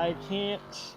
I can't,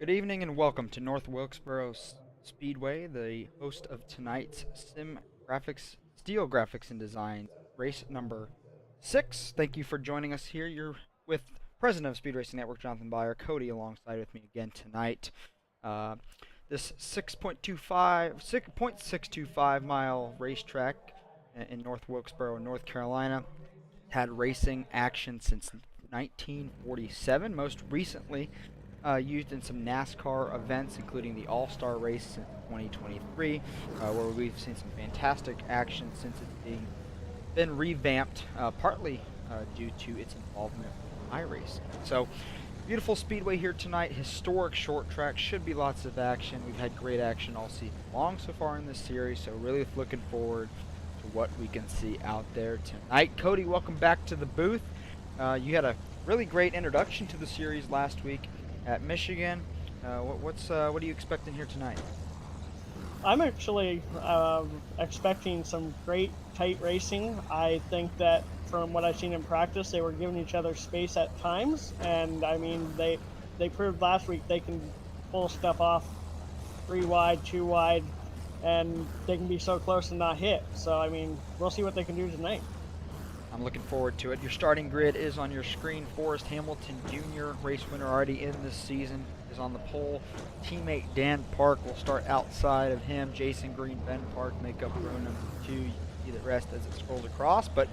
Good evening and welcome to North Wilkesboro Speedway, the host of tonight's Steel Graphics and Design race number 6. Thank you for joining us here. You're with President of Speed Racing Network, Jonathan Byer, Cody alongside with me again tonight. This 6.625 mile racetrack in North Wilkesboro, North Carolina, had racing action since 1947, most recently used in some NASCAR events, including the All-Star Race in 2023, where we've seen some fantastic action since it's been revamped, partly due to its involvement with iRacing. So, beautiful speedway here tonight, historic short track, should be lots of action. We've had great action all season long so far in this series, so really looking forward to what we can see out there tonight. Cody, welcome back to the booth. You had a really great introduction to the series last week at Michigan. What are you expecting here tonight? I'm actually expecting some great tight racing. I think that from what I've seen in practice, they were giving each other space at times, and I mean they proved last week they can pull stuff off 3 wide, 2 wide, and they can be so close and not hit. So I mean, we'll see what they can do tonight. I'm looking forward to it. Your starting grid is on your screen. Forrest Hamilton Jr., race winner already in this season, is on the pole. Teammate Dan Park will start outside of him. Jason Green, Ben Park make up row number 2. You see the rest as it scrolls across. But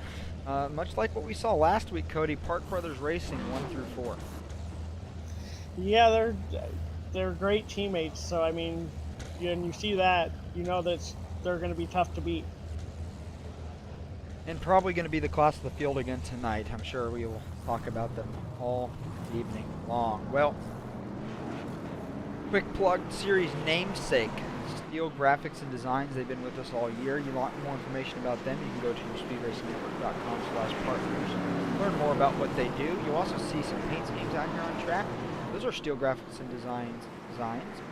much like what we saw last week, Cody, Park Brothers Racing 1 through 4. Yeah, they're great teammates. So I mean, when you see that, you know that they're going to be tough to beat. And probably going to be the class of the field again tonight. I'm sure we will talk about them all evening long. Well, quick plug, series namesake, Steel Graphics and Designs. They've been with us all year. You want more information about them, you can go to speedracingnetwork.com/partners. Learn more about what they do. You'll also see some paint schemes out here on track. Those are Steel Graphics and Designs,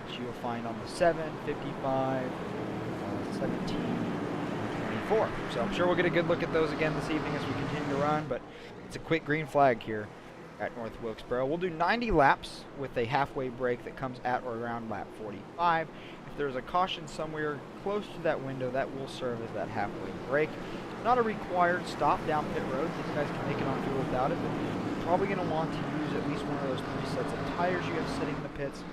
which you'll find on the 7, 55, 17, 24. So I'm sure we'll get a good look at those again this evening as we continue to run, but it's a quick green flag here at North Wilkesboro. We'll do 90 laps with a halfway break that comes at or around lap 45. If there's a caution somewhere close to that window, that will serve as that halfway break. Not a required stop down pit road. These guys can make it on fuel without it, but you're probably going to want to use at least one of those 3 sets of tires you have sitting in the pits.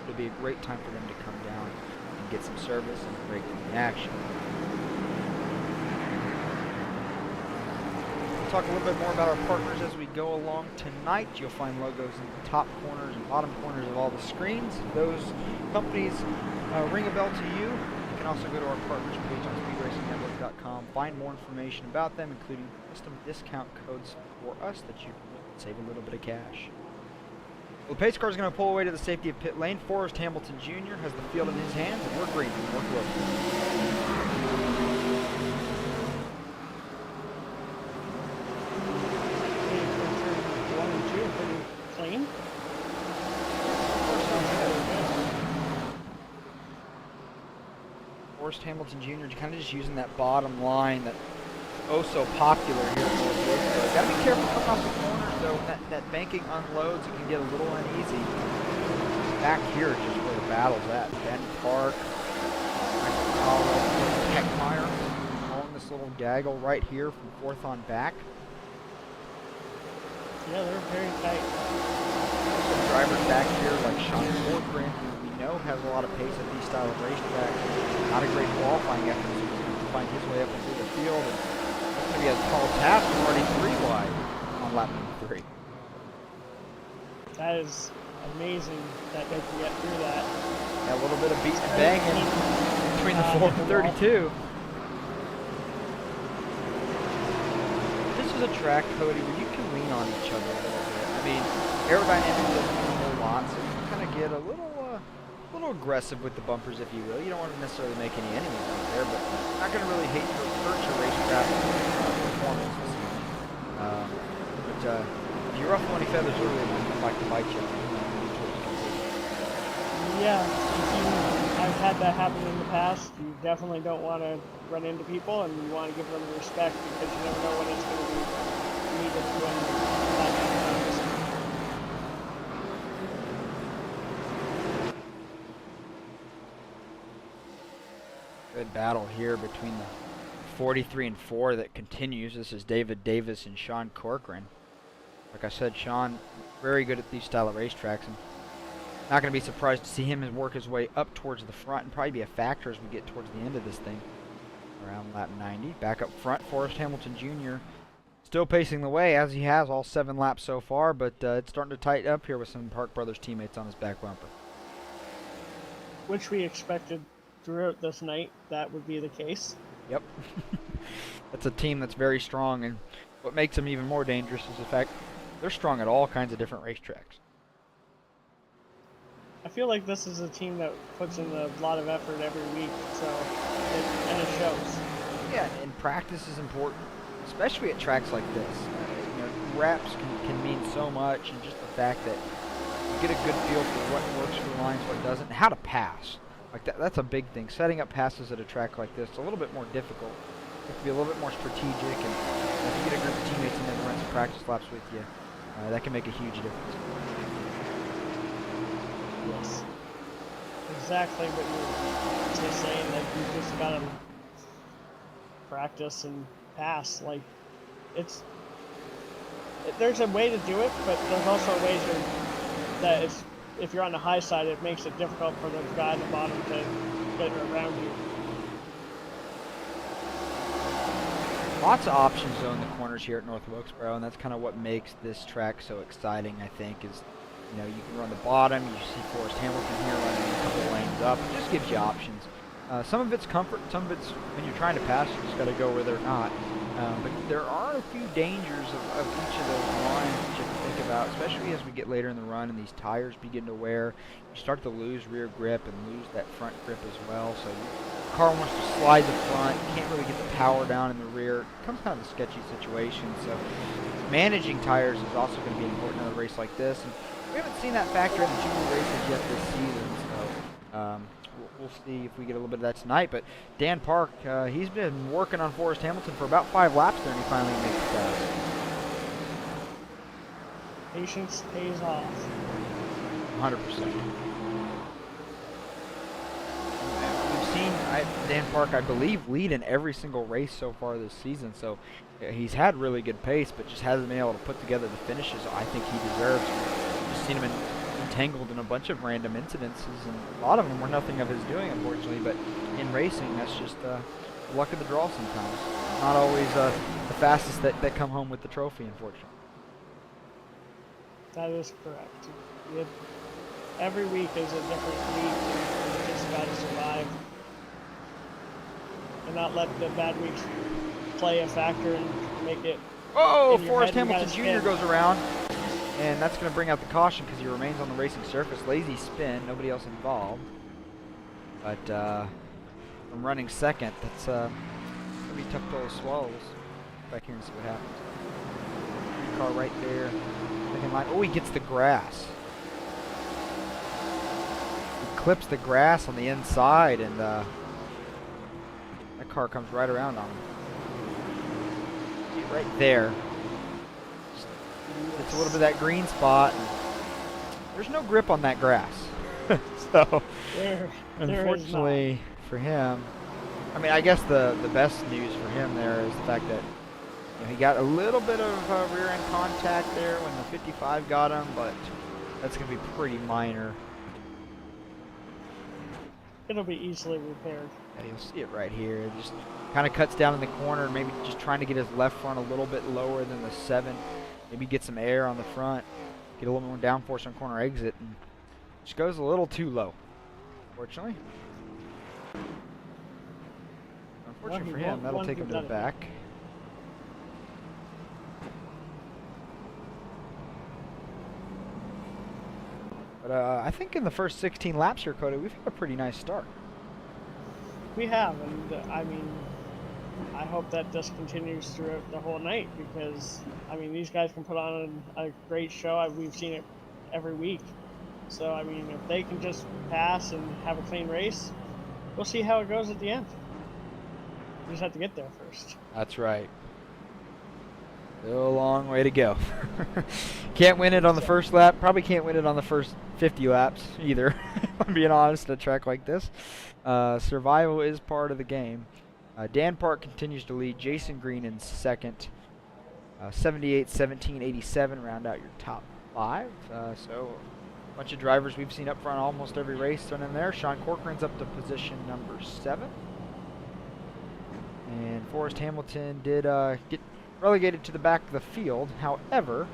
It'll be a great time for them to come down and get some service and break in action. Talk a little bit more about our partners as we go along tonight. You'll find logos in the top corners and bottom corners of all the screens. Those companies ring a bell to you. You can also go to our partners page on speedracingnetwork.com, find more information about them, including custom discount codes for us that you can save a little bit of cash. Well, the pace car is going to pull away to the safety of pit lane. Forrest Hamilton Jr. has the field in his hands, and we're green from North Wilkesboro. Clean. Forrest Hamilton Jr. kind of just using that bottom line that oh so popular here in North Wilkesboro. Got to be careful coming off the corners though. When that banking unloads, it can get a little uneasy. Back here is just where the battle's at. Ben Park, Heckmeyer, following this little gaggle right here from 4th on back. Yeah, they're very tight. Some drivers back here like Sean Corcoran, who we know has a lot of pace at these style of racetracks. Not a great qualifying effort, so he's going to have to find his way up into the field. And that's going to be a tall task. We're already 3 wide on lap number 3. That is amazing that they can get through that. Yeah, a little bit of beat and banging between the 4 and 32. This is a track, Cody, where you can lean on each other a little bit. I mean, aerodynamics doesn't mean a whole lot, so you can kind of get a little aggressive with the bumpers, if you will. You don't want to necessarily make any enemies out there, but not going to really hurt your racetrack performance this evening. But if you ruffle any feathers early, they like to bite you. Yeah, I've had that happen in the past. You definitely don't want to run into people, and you want to give them respect because you never know when it's going to be needed when that happens. Good battle here between the 43 and 4 that continues. This is David Davis and Sean Corcoran. Like I said, Sean, very good at these style of racetracks, and not going to be surprised to see him work his way up towards the front and probably be a factor as we get towards the end of this thing. Around lap 90. Back up front, Forrest Hamilton Jr. still pacing the way as he has all 7 laps so far, but it's starting to tighten up here with some Park Brothers teammates on his back bumper. Which we expected throughout this night that would be the case. Yep. That's a team that's very strong, and what makes them even more dangerous is the fact they're strong at all kinds of different racetracks. I feel like this is a team that puts in a lot of effort every week, and it shows. Yeah, and practice is important, especially at tracks like this. Reps can mean so much, and just the fact that you get a good feel for what works for the lines, what doesn't, and how to pass. Like that's a big thing. Setting up passes at a track like this is a little bit more difficult. You have to be a little bit more strategic, and if you get a group of teammates in there to run some practice laps with you, that can make a huge difference. Yes. Exactly what you were saying. Like, you just gotta practice and pass. Like, there's a way to do it, but there's also ways that if you're on the high side, it makes it difficult for the guy at the bottom to get around you. Lots of options though in the corners here at North Wilkesboro, and that's kind of what makes this track so exciting, I think, is you can run the bottom. You see Forrest Hamilton here running a couple lanes up. It just gives you options. Some of it's comfort, some of it's when you're trying to pass, you just got to go where they're not. But there are a few dangers of each of those lines that you have to think about, especially as we get later in the run and these tires begin to wear. You start to lose rear grip and lose that front grip as well. So the car wants to slide the front. You can't really get the power down in the rear. It becomes kind of a sketchy situation. So managing tires is also going to be important in a race like this. And we haven't seen that factor in the junior races yet this season. So we'll see if we get a little bit of that tonight. But Dan Park, he's been working on Forrest Hamilton for about 5 laps there, and he finally makes it pass. Patience pays off. 100%. We've seen Dan Park, I believe, lead in every single race so far this season. So he's had really good pace, but just hasn't been able to put together the finishes I think he deserves. We've just seen him entangled in a bunch of random incidences, and a lot of them were nothing of his doing, unfortunately. But in racing, that's just luck of the draw sometimes. Not always the fastest that come home with the trophy, unfortunately. That is correct. Every week is a different week, and you just got to survive and not let the bad weeks play a factor and make it. Oh, Forrest Hamilton Jr. goes around, and that's going to bring out the caution because he remains on the racing surface. Lazy spin, nobody else involved. But from running second, that's going to be tough to swallow. Back here and see what happens. Car right there. Oh, he gets the grass. He clips the grass on the inside, and that car comes right around on him. See, right there. It's a little bit of that green spot. And there's no grip on that grass. So, unfortunately for him, I mean, I guess the best news for him there is the fact that he got a little bit of rear end contact there when the 55 got him, but that's going to be pretty minor. It'll be easily repaired. Yeah, you'll see it right here. It just kind of cuts down in the corner, maybe just trying to get his left front a little bit lower than the 7. Maybe get some air on the front, get a little more downforce on corner exit, and just goes a little too low, unfortunately. Unfortunately for him, that'll take him to the back. But I think in the first 16 laps here, Cody, we've had a pretty nice start. We have, and I mean, I hope that this continues throughout the whole night because, I mean, these guys can put on a great show. We've seen it every week. So, I mean, if they can just pass and have a clean race, we'll see how it goes at the end. We just have to get there first. That's right. Still a long way to go. Can't win it on the first lap. Probably can't win it on the first 50 laps either. If I'm being honest, at a track like this. Survival is part of the game. Dan Park continues to lead. Jason Green in second. 78, 17, 87 round out your top 5. So a bunch of drivers we've seen up front almost every race thrown in there. Sean Corcoran's up to position number 7. And Forrest Hamilton did get relegated to the back of the field. However,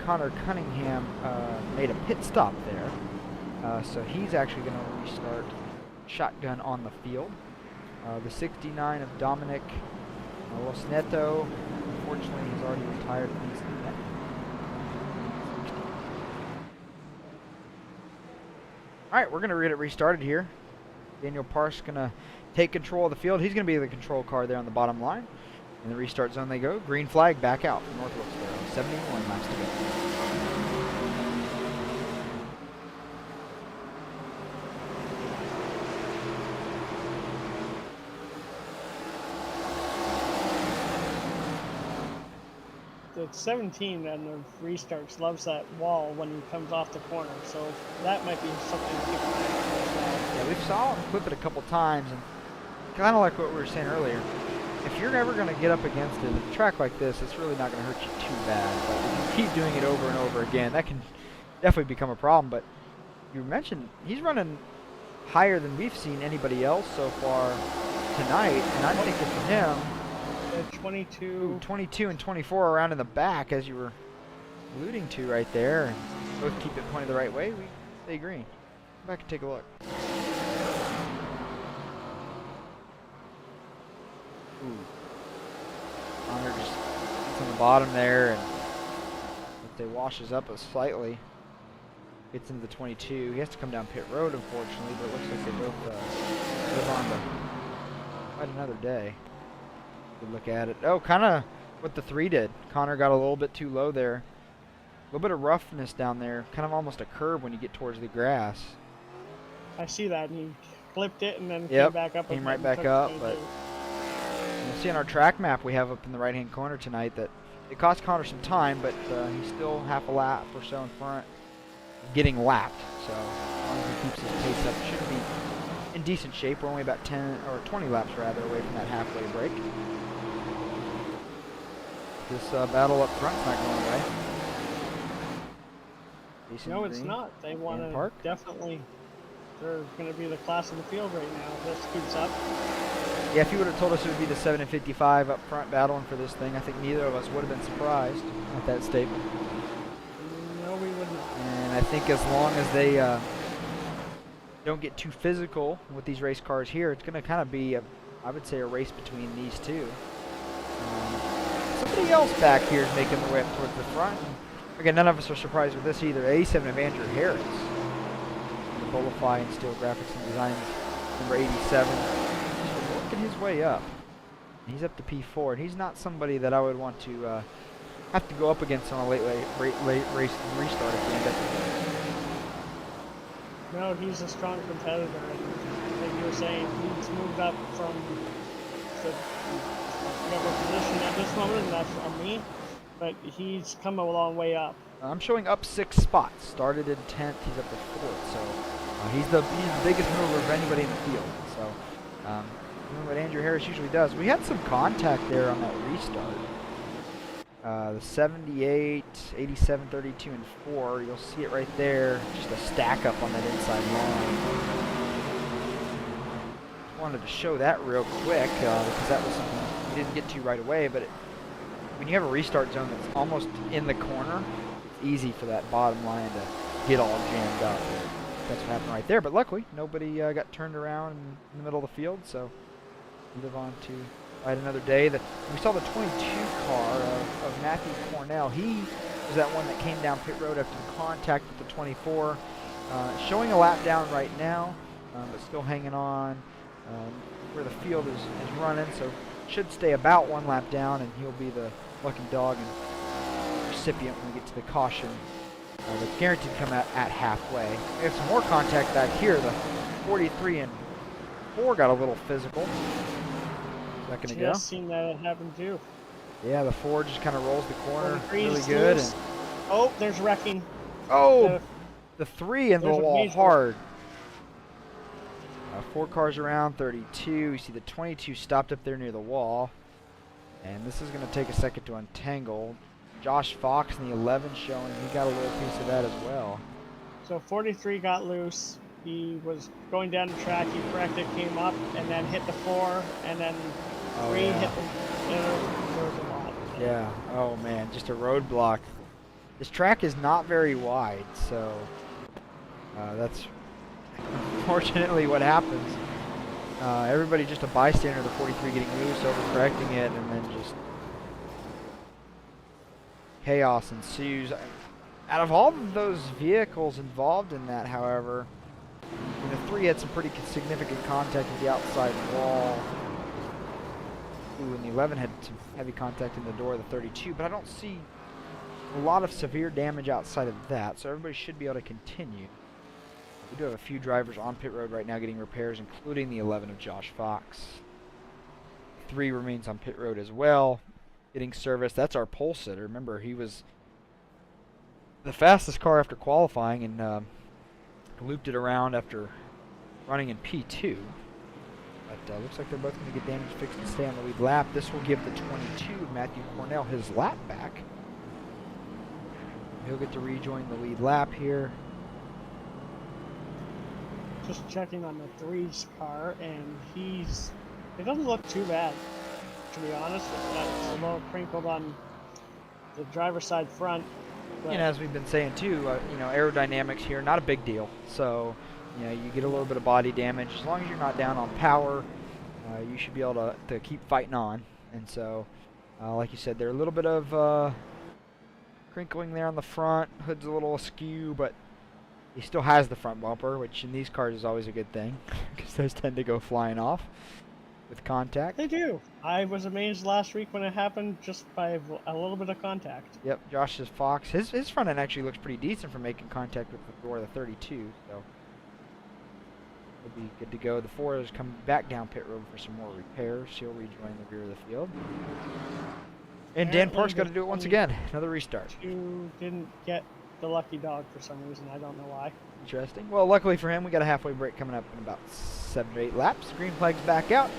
Connor Cunningham made a pit stop there. So he's actually going to restart shotgun on the field. The 69 of Dominic Los Neto, unfortunately, has already retired. All right, we're going to get it restarted here. Daniel Park's going to take control of the field. He's going to be the control car there on the bottom line. In the restart zone they go. Green flag back out from North Wilkesboro. 71 laps to go. The 17 and the restarts loves that wall when he comes off the corner, so that might be something to keep an eye on as well. Yeah, we've saw him clip it a couple times, and kind of like what we were saying earlier. If you're ever going to get up against it, a track like this, it's really not going to hurt you too bad. But if you keep doing it over and over again, that can definitely become a problem. But you mentioned he's running higher than we've seen anybody else so far tonight, and I'm thinking for him, 22 and 24 around in the back, as you were alluding to right there, and both keep it pointed the right way. We stay green. Come back and take a look. Ooh. Connor just gets on the bottom there, and if they washes up slightly, gets into the 22. He has to come down pit road, unfortunately, but it looks like they both live on to quite another day. Good look at it. Oh, kind of what the 3 did. Connor got a little bit too low there. A little bit of roughness down there, kind of almost a curve when you get towards the grass. I see that, and he flipped it and then Yep, came back up. came right back up, but you'll see on our track map we have up in the right-hand corner tonight that it cost Connor some time, but he's still half a lap or so in front, getting lapped. So as long as he keeps his pace up, should be in decent shape. We're only about 10 or 20 laps rather away from that halfway break. This battle up front's not going away. No, it's not. They want to definitely. They're going to be the class of the field right now. If this keeps up. Yeah, if you would have told us it would be the 7 and 55 up front battling for this thing, I think neither of us would have been surprised at that statement. No, we wouldn't. And I think as long as they don't get too physical with these race cars here, it's going to kind of be, I would say, a race between these two. Somebody else back here is making their way up towards the front. Again, none of us are surprised with this either. 87 of Andrew Harris. The Bolify and Steel Graphics and Designs, number 87. He's working his way up. He's up to P4, and he's not somebody that I would want to have to go up against on a late race restart if we end up. No, he's a strong competitor. Like you were saying, he's moved up from the whatever position at this moment, and that's on me. But he's come a long way up. I'm showing up 6 spots. Started in 10th, he's up to 4th. So he's the biggest mover of anybody in the field. So doing what Andrew Harris usually does. We had some contact there on that restart. The 78, 87, 32, and 4. You'll see it right there. Just a stack up on that inside line. Wanted to show that real quick because that was something we didn't get to right away. But when you have a restart zone that's almost in the corner, it's easy for that bottom line to get all jammed up. That's what happened right there. But luckily, nobody got turned around in the middle of the field. So we live on to fight another day. We saw the 22 car of Matthew Cornell. He was that one that came down pit road after contact with the 24. Showing a lap down right now, but still hanging on where the field is running. So should stay about 1 lap down, and he'll be the lucky dog and recipient when we get to the caution. That's guaranteed to come out at halfway. We have some more contact back here. The 43 and 4 got a little physical. Is that going to go? Just seen that happen too. Yeah, the 4 just kind of rolls the corner 43 really is good. loose. And, Oh, there's wrecking. oh, the 3 into the There's a wall major- hard. 4 cars around, 32. You see the 22 stopped up there near the wall. And this is going to take a second to untangle. Josh Fox in the 11 showing he got a little piece of that as well. So 43 got loose. He was going down the track. He corrected, came up, and then hit the 4, and then 3 yeah. hit the. There was a lot. Yeah. Oh man, just a roadblock. This track is not very wide, so that's unfortunately what happens. Everybody just a bystander, the 43 getting loose, overcorrecting it, and then just chaos ensues. Out of all of those vehicles involved in that, however, the 3 had some pretty significant contact with the outside wall. Ooh, and the 11 had some heavy contact in the door of the 32, but I don't see a lot of severe damage outside of that, so everybody should be able to continue. We do have a few drivers on pit road right now getting repairs, including the 11 of Josh Fox. 3 remains on pit road as well, getting service. That's our pole sitter. Remember, he was the fastest car after qualifying and looped it around after running in P2. But looks like they're both going to get damage fixed and stay on the lead lap. This will give the 22, Matthew Cornell, his lap back. He'll get to rejoin the lead lap here. Just checking on the 3's car, and it doesn't look too bad, to be honest. It's a little crinkled on the driver's side front. And as we've been saying too, aerodynamics here, not a big deal. So, you get a little bit of body damage. As long as you're not down on power, you should be able to keep fighting on. And so, like you said, there's a little bit of crinkling there on the front. Hood's a little askew, but he still has the front bumper, which in these cars is always a good thing because those tend to go flying off with contact. They do. I was amazed last week when it happened just by a little bit of contact. Yep, Josh's Fox. His front end actually looks pretty decent for making contact with the door of the 32, so he'll be good to go. The 4 is coming back down pit road for some more repairs. He'll rejoin the rear of the field. And Dan Park's got to do it once again. Another restart. You didn't get the lucky dog for some reason. I don't know why. Interesting. Well, luckily for him, we got a halfway break coming up in about 7 to 8 laps. Green flag's back out.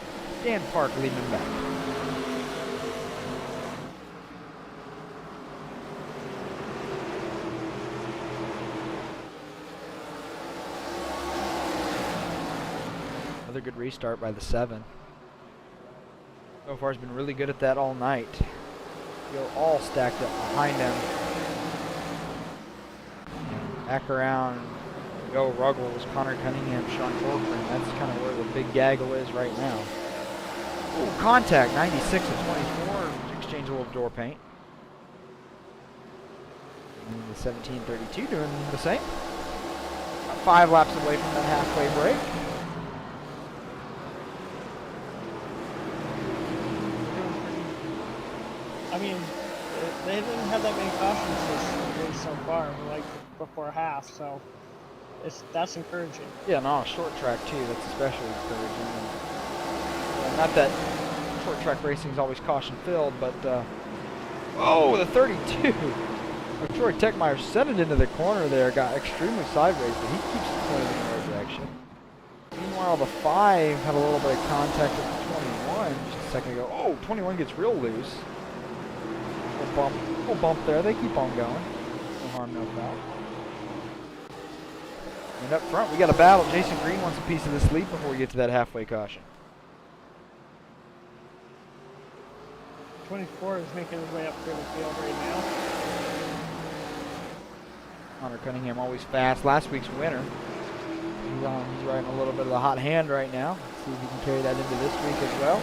Dan Park leading him back. Another good restart by the 7. So far, has been really good at that all night. Feel all stacked up behind him. Back around, go Ruggles, Connor Cunningham, Sean Corcoran. That's kind of where the big gaggle is right now. Ooh, contact, 96 to 24. Exchange a little door paint. And the 1732 doing the same. About 5 laps away from that halfway break. I mean, they didn't have that many cautions this race so far, like before half, so that's encouraging. Yeah, and on a short track too, that's especially encouraging. And not that short track racing is always caution filled, but oh, the 32. Troy Techmeyer sent it into the corner there, got extremely sideways, but he keeps it pointed in the right direction. Meanwhile, the 5 had a little bit of contact with the 21 just a second ago. Oh, 21 gets real loose. Little bump there. They keep on going. No harm, no foul. And up front, we got a battle. Jason Green wants a piece of this lead before we get to that halfway caution. 24 is making his way up through the field right now. Connor Cunningham always fast. Last week's winner. He's riding a little bit of the hot hand right now. Let's see if he can carry that into this week as well.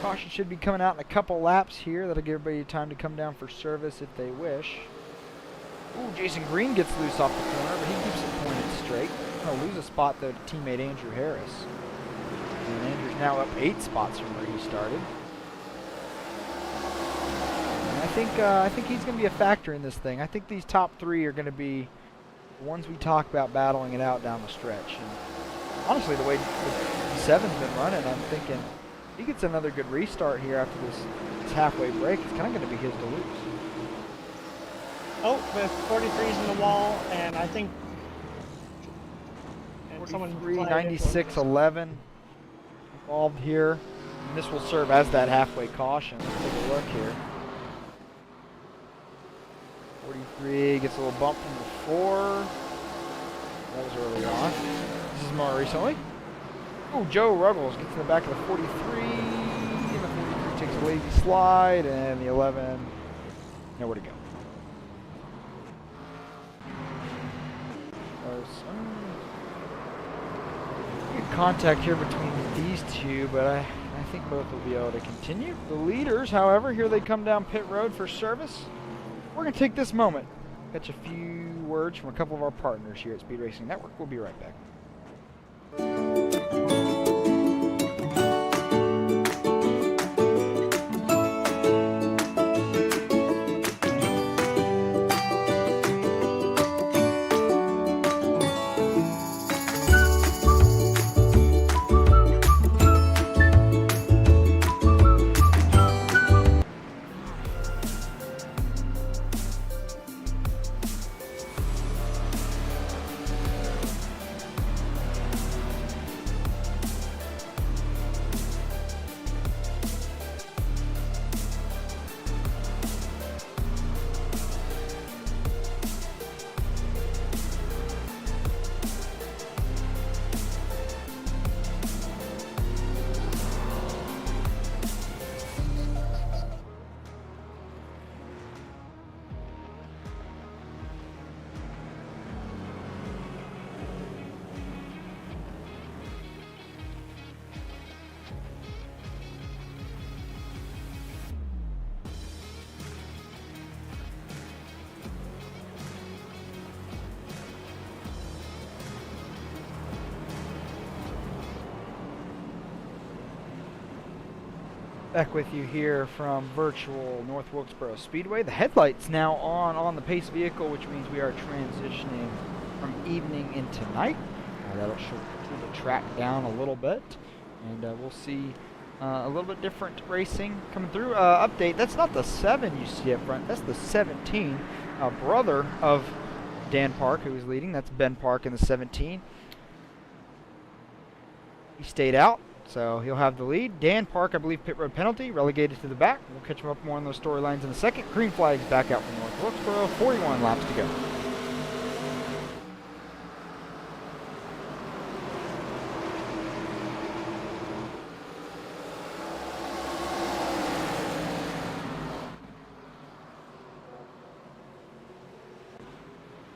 Caution should be coming out in a couple laps here. That'll give everybody time to come down for service if they wish. Ooh, Jason Green gets loose off the corner, but he keeps it pointed straight. Going to lose a spot, though, to teammate Andrew Harris. And Andrew's now up 8 spots from where he started. And I think he's going to be a factor in this thing. I think these top 3 are going to be the ones we talk about battling it out down the stretch. And honestly, the way the 7's been running, I'm thinking he gets another good restart here after this this halfway break, it's kind of going to be his to lose. Oh, the 43's in the wall, and I think... And 43, 96, 11 involved here. And this will serve as that halfway caution. Let's take a look here. 43 gets a little bump from the 4. That was early on. This is more recently. Oh, Joe Ruggles gets in the back of the 43. And the 43 takes a lazy slide. And the 11, nowhere to go. Some good contact here between these two, but I think both will be able to continue. The leaders, however, here they come down pit road for service. We're going to take this moment, catch a few words from a couple of our partners here at Speed Racing Network. We'll be right back. Back with you here from virtual North Wilkesboro Speedway. The headlights now on the pace vehicle, which means we are transitioning from evening into night. That'll cool the track down a little bit, and we'll see a little bit different racing coming through. Update, that's not the 7 you see up front, that's the 17. Brother of Dan Park, who is leading. That's Ben Park in the 17. He stayed out, so he'll have the lead. Dan Park, I believe, pit road penalty, relegated to the back. We'll catch him up more on those storylines in a second. Green flags back out from North Wilkesboro. 41 laps to go.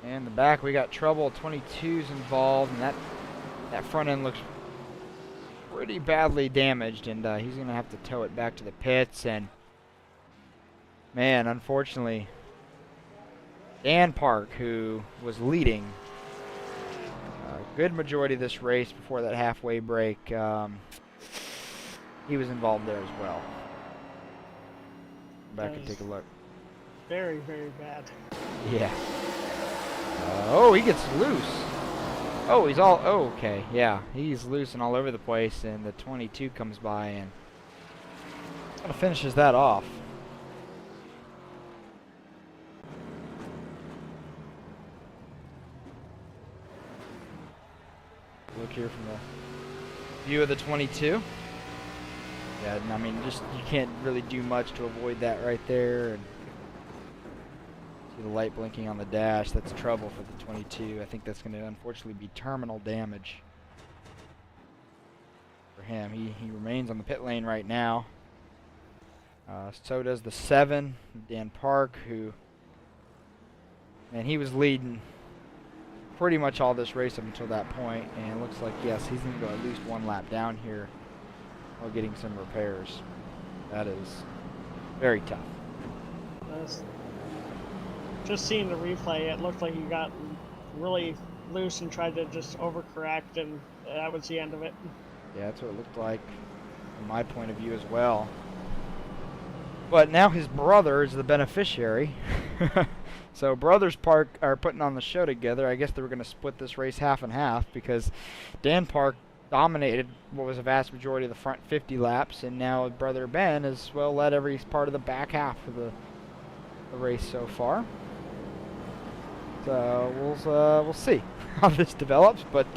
In the back, we got trouble. 22's involved, and that front end looks pretty badly damaged, and he's going to have to tow it back to the pits. And man, unfortunately, Dan Park, who was leading a good majority of this race before that halfway break, he was involved there as well. Go back and take a look. Very, very bad. Yeah. Oh, he gets loose. Oh, he's all... Oh, okay. Yeah, he's loose and all over the place, and the 22 comes by and kind of finishes that off. Look here from the view of the 22. Yeah, I mean, just you can't really do much to avoid that right there. And see the light blinking on the dash. That's trouble for the 22. I think that's going to unfortunately be terminal damage for him. He remains on the pit lane right now. So does the 7, Dan Park, who, man, he was leading pretty much all this race up until that point, and it looks like, yes, he's going to go at least one lap down here while getting some repairs. That is very tough. Just seeing the replay, it looked like he got really loose and tried to just overcorrect, and that was the end of it. Yeah, that's what it looked like from my point of view as well. But now his brother is the beneficiary. So Brothers Park are putting on the show together. I guess they were going to split this race half and half because Dan Park dominated what was a vast majority of the front 50 laps, and now brother Ben has well led every part of the back half of the race so far. So we'll see how this develops, but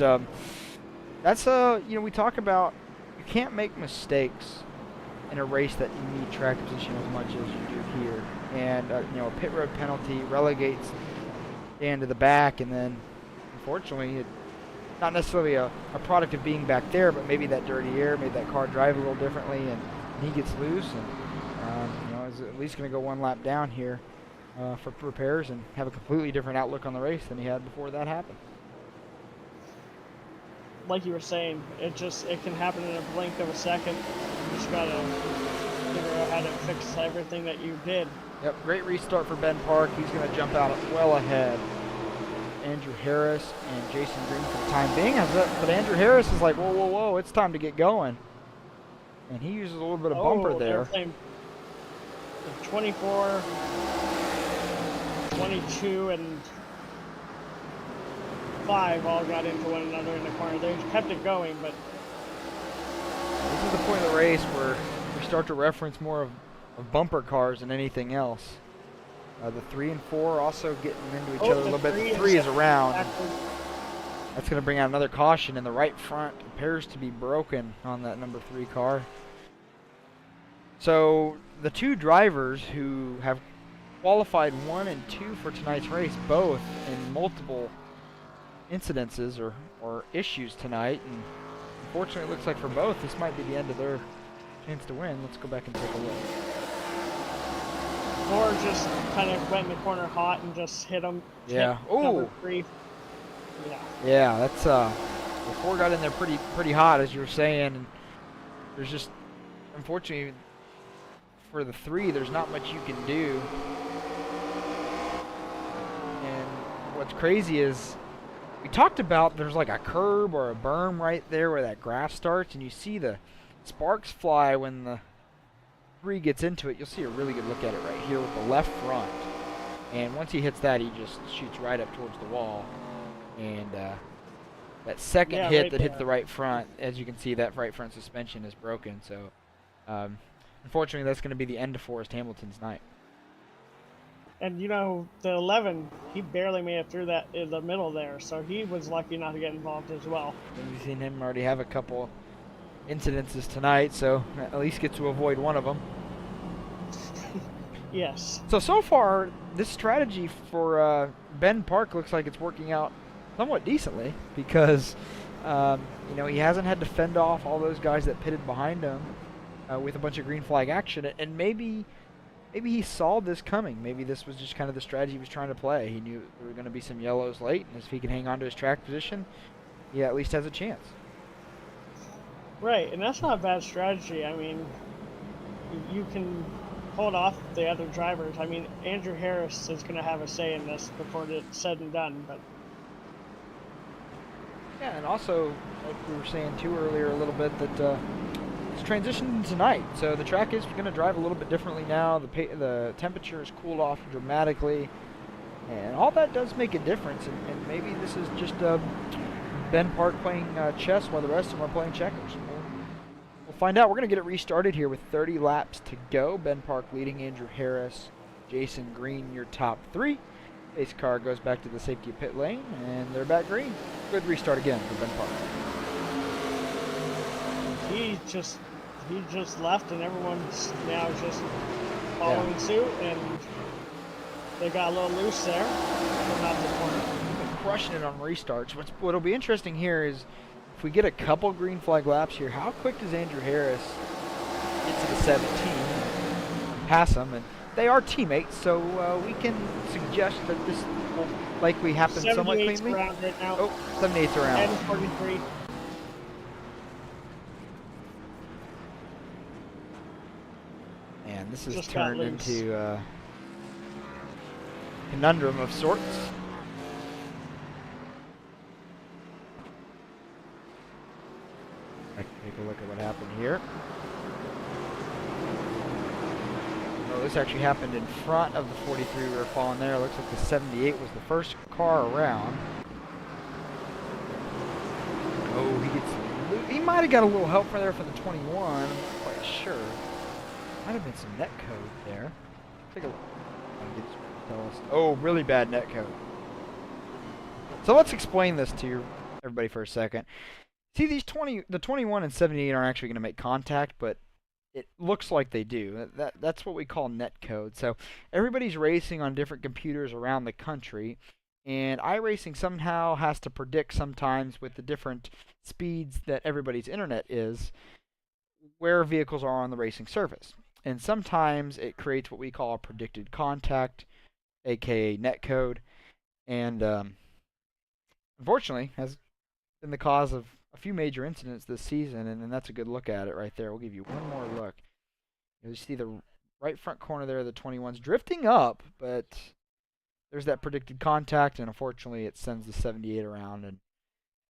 that's you know, we talk about you can't make mistakes in a race that you need track position as much as you do here, and you know, a pit road penalty relegates Dan to the back, and then unfortunately it not necessarily a product of being back there, but maybe that dirty air made that car drive a little differently, and he gets loose, and you know, is at least going to go one lap down here for repairs and have a completely different outlook on the race than he had before that happened. Like you were saying, it can happen in a blink of a second. You just gotta figure out how to fix everything that you did. Yep, great restart for Ben Park. He's going to jump out well ahead. Andrew Harris and Jason Green for the time being. But Andrew Harris is like, whoa, whoa, whoa, it's time to get going. And he uses a little bit of bumper there. 24, 22, and 5 all got into one another in the corner. They kept it going, but this is the point of the race where we start to reference more of bumper cars than anything else. The 3 and 4 also getting into each other a little bit. The 3 is around. That's going to bring out another caution, and the right front appears to be broken on that number 3 car. So the two drivers who have qualified 1 and 2 for tonight's race, both in multiple incidences or issues tonight, and unfortunately it looks like for both this might be the end of their chance to win. Let's go back and take a look. Or just kind of went in the corner hot and just hit him. Yeah. Number 3. Yeah. Yeah, that's the 4 got in there pretty hot, as you were saying, and there's just, unfortunately for the 3, there's not much you can do. And what's crazy is we talked about there's like a curb or a berm right there where that grass starts, and you see the sparks fly when the 3 gets into it. You'll see a really good look at it right here with the left front, and once he hits that, he just shoots right up towards the wall, and that second hit that hits the right front, as you can see, that right front suspension is broken. So unfortunately that's going to be the end of Forrest Hamilton's night. And you know, the 11, he barely made it through that in the middle there, so he was lucky not to get involved as well. We've seen him already have a couple incidences tonight, so at least get to avoid one of them. Yes. So far, this strategy for Ben Park looks like it's working out somewhat decently, because you know, he hasn't had to fend off all those guys that pitted behind him with a bunch of green flag action, and maybe he saw this coming. Maybe this was just kind of the strategy he was trying to play. He knew there were going to be some yellows late, and if he can hang on to his track position, he at least has a chance. Right, and that's not a bad strategy. I mean, you can hold off the other drivers. I mean, Andrew Harris is going to have a say in this before it's said and done. But yeah, and also, like we were saying too earlier a little bit, that it's transitioned tonight, so the track is going to drive a little bit differently now. The temperature has cooled off dramatically, and all that does make a difference. And maybe this is just Ben Park playing chess while the rest of them are playing checkers. We'll find out. We're going to get it restarted here with 30 laps to go. Ben Park leading, Andrew Harris, Jason Green, your top 3. Pace car goes back to the safety of pit lane, and they're back green. Good restart again for Ben Park. he just left, and everyone's now just following suit, and they got a little loose there. Coming out the corner. Been crushing it on restarts. What'll be interesting here is if we get a couple green flag laps here, how quick does Andrew Harris get to the 17 and pass him? And they are teammates, so we can suggest that this will likely happen somewhat cleanly. Around right now. Oh, 78th around. And 43. And this has Just turned got loose. into a conundrum of sorts. I can take a look at what happened here. Oh, this actually happened in front of the 43 we were following there. Looks like the 78 was the first car around. Oh, might have got a little help there for the 21. I'm not quite sure. Might have been some net code there. Take a look. Tell us. Oh, really bad net code. So let's explain this to everybody for a second. See, the 21 and 78 aren't actually going to make contact, but it looks like they do. That's what we call net code. So everybody's racing on different computers around the country, and iRacing somehow has to predict sometimes with the different speeds that everybody's internet is where vehicles are on the racing surface. And sometimes it creates what we call a predicted contact, aka netcode, and unfortunately has been the cause of a few major incidents this season, and that's a good look at it right there. We'll give you one more look. You see the right front corner there, the 21's drifting up, but there's that predicted contact, and unfortunately it sends the 78 around and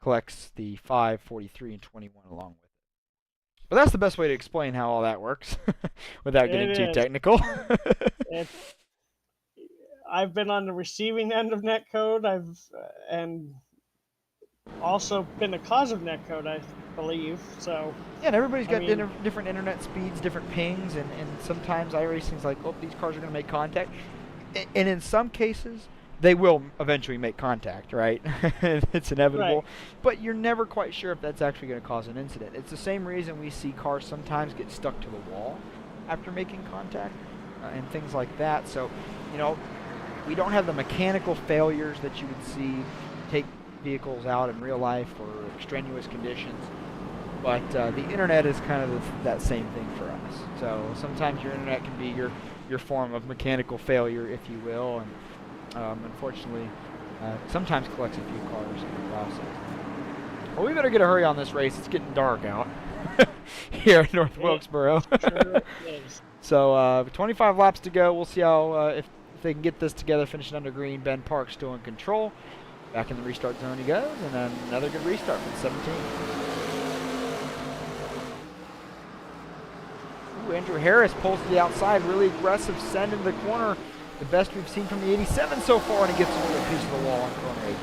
collects the 5, 43, and 21 along with it. But that's the best way to explain how all that works without getting too technical. I've been on the receiving end of netcode. And also been the cause of netcode, I believe. So yeah, and everybody's got different internet speeds, different pings, and sometimes iRacing's like, oh, these cars are going to make contact. And in some cases, they will eventually make contact, right? It's inevitable. Right. But you're never quite sure if that's actually going to cause an incident. It's the same reason we see cars sometimes get stuck to the wall after making contact and things like that. So, you know, we don't have the mechanical failures that you would see take vehicles out in real life or extraneous conditions, but the internet is kind of that same thing for us. So sometimes your internet can be your form of mechanical failure, if you will, and unfortunately sometimes collects a few cars in the process. Well, we better get a hurry on this race. It's getting dark out here in North Wilkesboro. Sure is. So 25 laps to go. We'll see how if they can get this together, finish it under green. Ben Park's still in control. Back in the restart zone he goes, and then another good restart from 17. Ooh, Andrew Harris pulls to the outside, really aggressive send into the corner. The best we've seen from the 87 so far, and he gets a little piece of the wall on corner 8.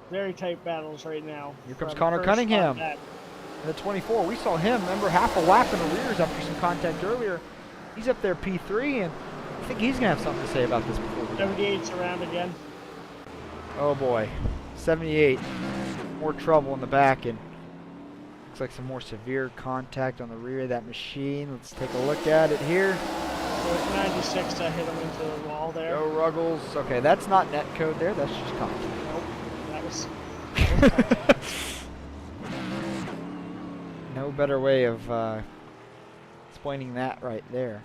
Very tight battles right now. Here comes Connor Cunningham. In the 24, we saw him, remember, half a lap in the rears after some contact earlier. He's up there P3, and I think he's going to have something to say about this before we go. 78's around again. Oh boy, 78, more trouble in the back, and looks like some more severe contact on the rear of that machine. Let's take a look at it here. So it's 96 to hit him into the wall there. Go Ruggles. Okay, that's not net code there, that's just contact. Nope, that was no better way of explaining that right there.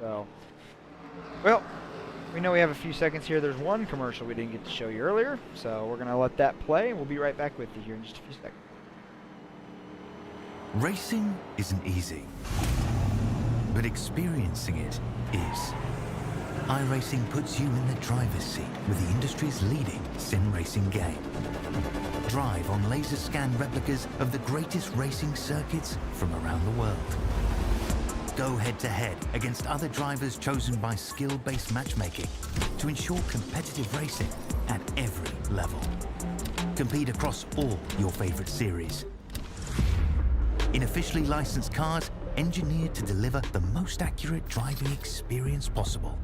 So, well, we know we have a few seconds here. There's one commercial we didn't get to show you earlier, so we're going to let that play, and we'll be right back with you here in just a few seconds. Racing isn't easy, but experiencing it is. iRacing puts you in the driver's seat with the industry's leading sim racing game. Drive on laser scan replicas of the greatest racing circuits from around the world. Go head-to-head against other drivers chosen by skill-based matchmaking to ensure competitive racing at every level. Compete across all your favorite series. In officially licensed cars, engineered to deliver the most accurate driving experience possible.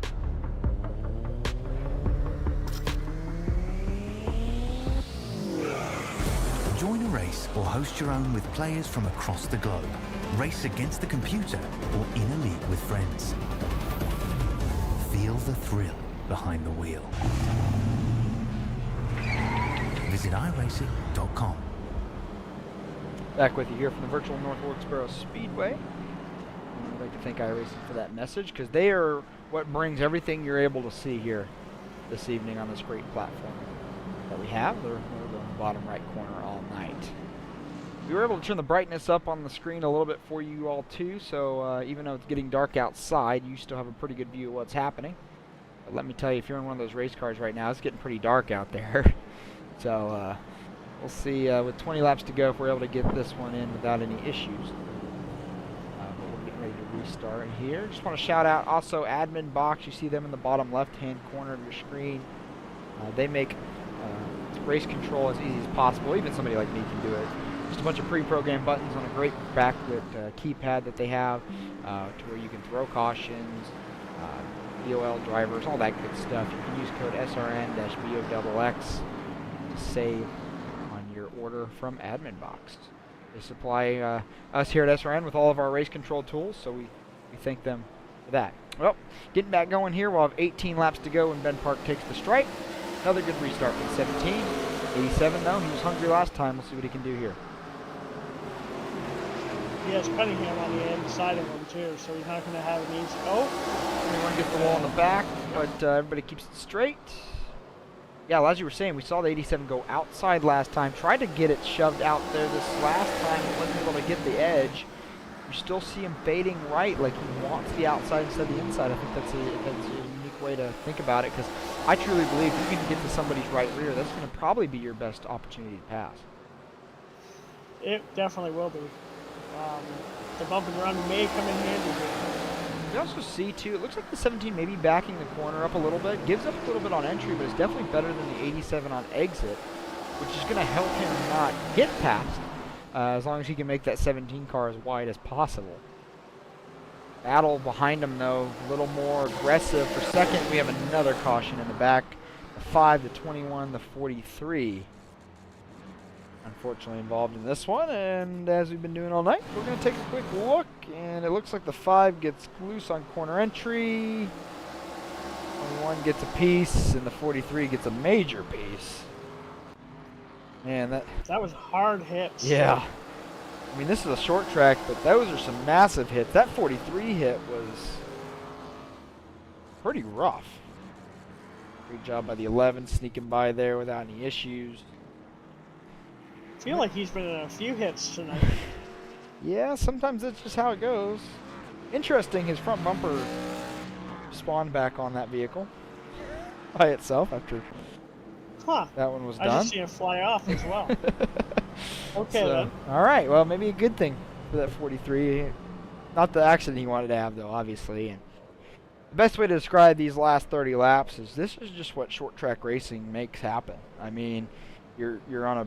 Join a race or host your own with players from across the globe. Race against the computer or in a league with friends. Feel the thrill behind the wheel. Visit iRacing.com. Back with you here from the virtual North Wilkesboro Speedway. I'd like to thank iRacing for that message, because they are what brings everything you're able to see here this evening on this great platform that we have. They're in the bottom right corner all night. We were able to turn the brightness up on the screen a little bit for you all too, so even though it's getting dark outside, you still have a pretty good view of what's happening. But let me tell you, if you're in one of those race cars right now, it's getting pretty dark out there. So we'll see with 20 laps to go if we're able to get this one in without any issues. But we're getting ready to restart here. Just want to shout out also Admin Box. You see them in the bottom left-hand corner of your screen. They make race control as easy as possible. Even somebody like me can do it. Just a bunch of pre-programmed buttons on a great backlit keypad that they have to where you can throw cautions, DOL drivers, all that good stuff. You can use code SRN-BOXX to save on your order from Admin Box. They supply us here at SRN with all of our race control tools, so we thank them for that. Well, getting back going here, we'll have 18 laps to go when Ben Park takes the stripe. Another good restart for 17. 87 though, he was hungry last time. We'll see what he can do here. He has Cunningham on the inside of him too, so he's not going to have an easy. Oh, Everyone gets the wall in the back, but everybody keeps it straight. Yeah, well, as you were saying, we saw the 87 go outside last time. Tried to get it shoved out there this last time. He wasn't able to get the edge. You still see him fading right, like he wants the outside instead of the inside. I think that's a unique way to think about it, because I truly believe if you can get to somebody's right rear, that's going to probably be your best opportunity to pass. it definitely will be. The bump and run may come in handy here. You also see, too, it looks like the 17 may be backing the corner up a little bit. Gives up a little bit on entry, but it's definitely better than the 87 on exit, which is going to help him not get past, as long as he can make that 17 car as wide as possible. Battle behind him, though, a little more aggressive. For second, we have another caution in the back. The 5, the 21, the 43. Unfortunately involved in this one, and as we've been doing all night, we're going to take a quick look, and it looks like the 5 gets loose on corner entry. 21 gets a piece, and the 43 gets a major piece. Man, that was hard hits. Yeah. I mean, this is a short track, but those are some massive hits. That 43 hit was pretty rough. Great job by the 11, sneaking by there without any issues. I feel like he's been in a few hits tonight. Yeah, sometimes that's just how it goes. Interesting, his front bumper spawned back on that vehicle by itself after that one was done. I just see him fly off as well. Okay, then. All right, well, maybe a good thing for that 43. Not the accident he wanted to have, though, obviously. And the best way to describe these last 30 laps is this is just what short track racing makes happen. I mean, you're on a